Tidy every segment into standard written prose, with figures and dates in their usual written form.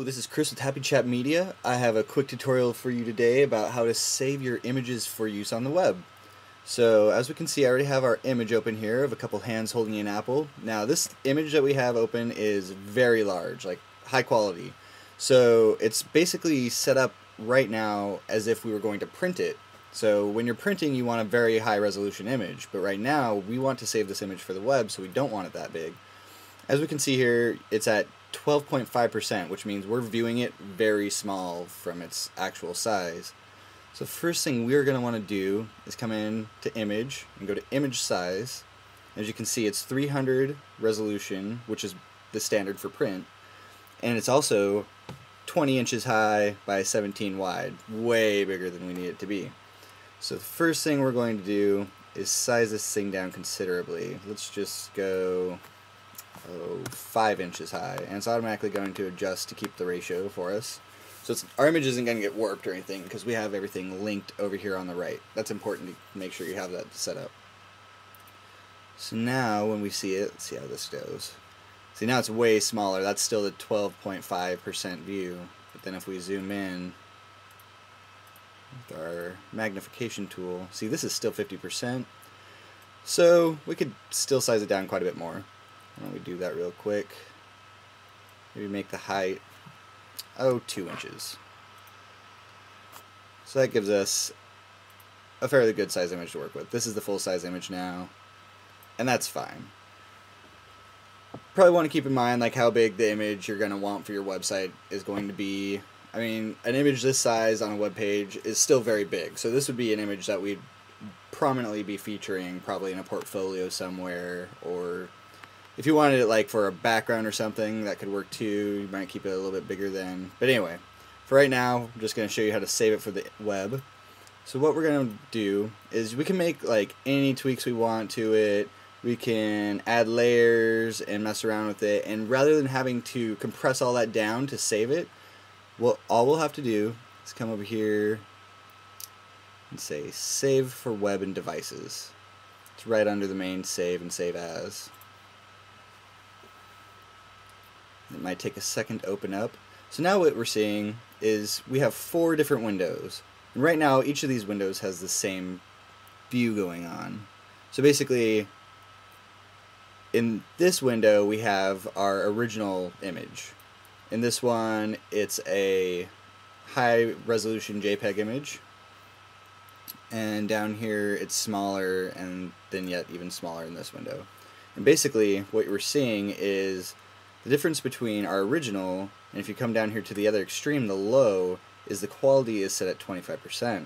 this is Chris with Happy Chat Media. I have a quick tutorial for you today about how to save your images for use on the web. So as we can see, I already have our image open here of a couple hands holding an apple. Now this image that we have open is very large, like high quality. So it's basically set up right now as if we were going to print it. So when you're printing, you want a very high resolution image, but right now we want to save this image for the web, so we don't want it that big. As we can see here, it's at 12.5%, which means we're viewing it very small from its actual size. So first thing we're going to want to do is come in to image and go to image size. As you can see, it's 300 resolution, which is the standard for print, and it's also 20 inches high by 17 wide, way bigger than we need it to be. So the first thing we're going to do is size this thing down considerably. Let's just go 5 inches high, and it's automatically going to adjust to keep the ratio for us. So our image isn't going to get warped or anything because we have everything linked over here on the right. That's important to make sure you have that set up. So now when we see it, let's see how this goes. See, now it's way smaller. That's still the 12.5% view. But then if we zoom in with our magnification tool, see, this is still 50%. So we could still size it down quite a bit more. Why don't we do that real quick? Maybe make the height 2 inches. So that gives us a fairly good size image to work with. This is the full size image now, and that's fine. Probably want to keep in mind like how big the image you're going to want for your website is going to be. I mean, an image this size on a web page is still very big, so this would be an image that we'd prominently be featuring probably in a portfolio somewhere, or if you wanted it like for a background or something, that could work too. You might keep it a little bit bigger then. But anyway, for right now, I'm just going to show you how to save it for the web. So what we're going to do is we can make like any tweaks we want to it. We can add layers and mess around with it. And rather than having to compress all that down to save it, all we'll have to do is come over here and say save for web and devices. It's right under the main save and save as. It might take a second to open up. So now what we're seeing is we have 4 different windows. And right now each of these windows has the same view going on. So basically in this window we have our original image. In this one it's a high resolution JPEG image. And down here it's smaller, and then yet even smaller in this window. And basically what we're seeing is the difference between our original, and if you come down here to the other extreme, the low, is the quality is set at 25%.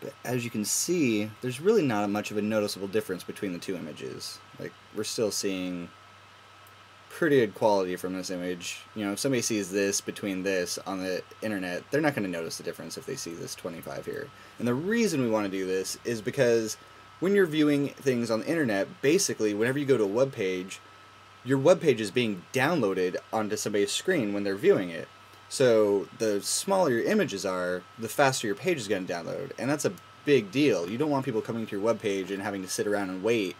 But as you can see, there's really not much of a noticeable difference between the two images. Like, we're still seeing pretty good quality from this image. You know, if somebody sees this between this on the internet, they're not going to notice the difference if they see this 25 here. And the reason we want to do this is because when you're viewing things on the internet, basically, whenever you go to a web page, your web page is being downloaded onto somebody's screen when they're viewing it. So the smaller your images are, the faster your page is going to download, and that's a big deal. You don't want people coming to your web page and having to sit around and wait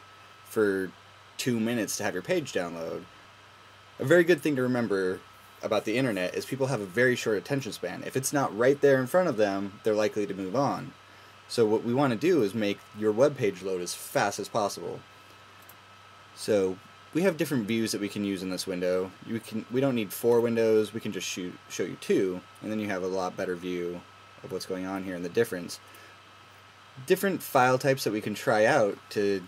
for 2 minutes to have your page download. A very good thing to remember about the internet is people have a very short attention span. If it's not right there in front of them, they're likely to move on. So what we want to do is make your web page load as fast as possible. So we have different views that we can use in this window. We don't need 4 windows, we can just show you 2, and then you have a lot better view of what's going on here and the difference. Different file types that we can try out to,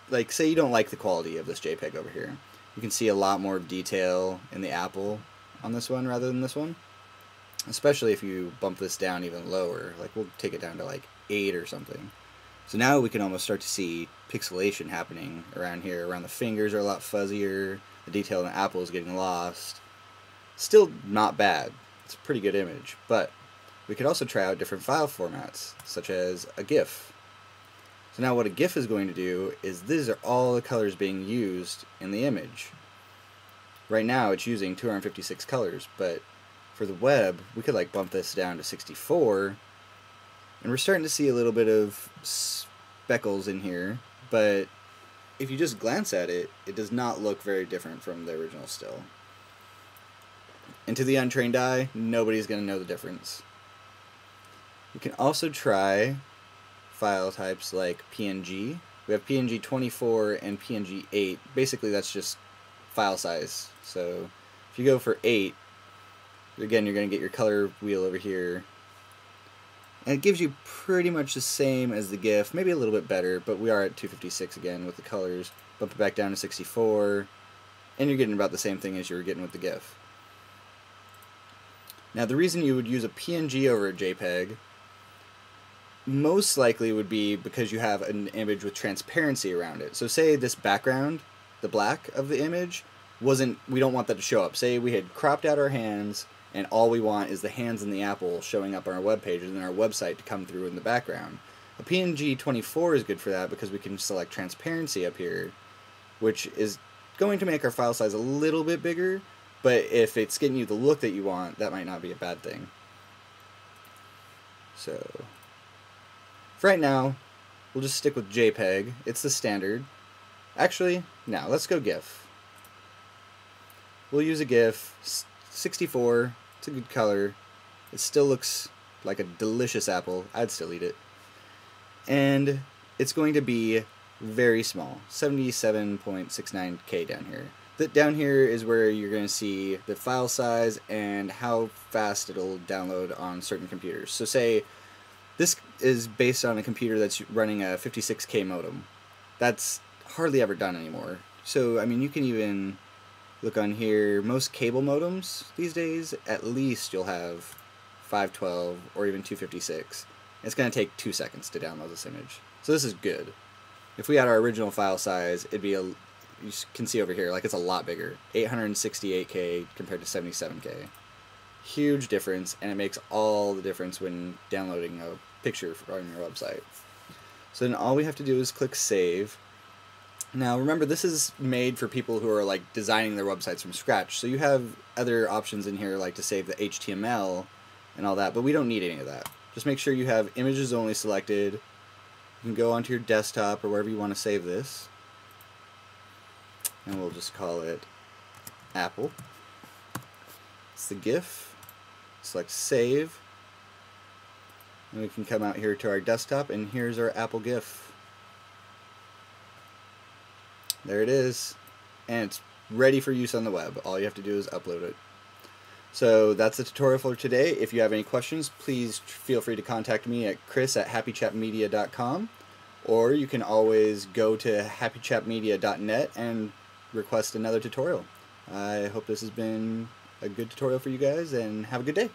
like, say you don't like the quality of this JPEG over here. You can see a lot more detail in the apple on this one rather than this one. Especially if you bump this down even lower, like we'll take it down to like 8 or something. So now we can almost start to see pixelation happening around here. Around the fingers are a lot fuzzier. The detail in the apple is getting lost. Still not bad. It's a pretty good image. But we could also try out different file formats, such as a GIF. So now what a GIF is going to do is these are all the colors being used in the image. Right now it's using 256 colors, but for the web we could like bump this down to 64. And we're starting to see a little bit of speckles in here, but if you just glance at it, it does not look very different from the original still. And to the untrained eye, nobody's going to know the difference. You can also try file types like PNG. We have PNG 24 and PNG 8. Basically, that's just file size. So if you go for 8, again, you're going to get your color wheel over here. And it gives you pretty much the same as the GIF, maybe a little bit better, but we are at 256 again with the colors. Bump it back down to 64, and you're getting about the same thing as you were getting with the GIF. Now, the reason you would use a PNG over a JPEG most likely would be because you have an image with transparency around it. So say this background, the black of the image, we don't want that to show up. Say we had cropped out our hands, and all we want is the hands and the apple showing up on our web page and then our website to come through in the background. A PNG 24 is good for that because we can select transparency up here, which is going to make our file size a little bit bigger, but if it's getting you the look that you want, that might not be a bad thing. So, for right now, we'll just stick with JPEG. It's the standard. Actually, now let's go GIF. We'll use a GIF. 64. It's a good color. It still looks like a delicious apple. I'd still eat it. And it's going to be very small. 77.69K down here. Down here is where you're going to see the file size and how fast it'll download on certain computers. So say this is based on a computer that's running a 56K modem. That's hardly ever done anymore. So, I mean, you can even look on here. Most cable modems these days, at least you'll have 512 or even 256. It's going to take 2 seconds to download this image. So this is good. If we had our original file size, it'd be you can see over here, like it's a lot bigger. 868K compared to 77K. Huge difference, and it makes all the difference when downloading a picture from your website. So then all we have to do is click save. Now remember, this is made for people who are like designing their websites from scratch. So you have other options in here like to save the HTML and all that, but we don't need any of that. Just make sure you have images only selected. You can go onto your desktop or wherever you want to save this. And we'll just call it Apple. It's the GIF. Select save. And we can come out here to our desktop, and here's our Apple GIF. There it is. And it's ready for use on the web. All you have to do is upload it. So that's the tutorial for today. If you have any questions, please feel free to contact me at chris@happychapmedia.com, or you can always go to happychapmedia.net and request another tutorial. I hope this has been a good tutorial for you guys, and have a good day.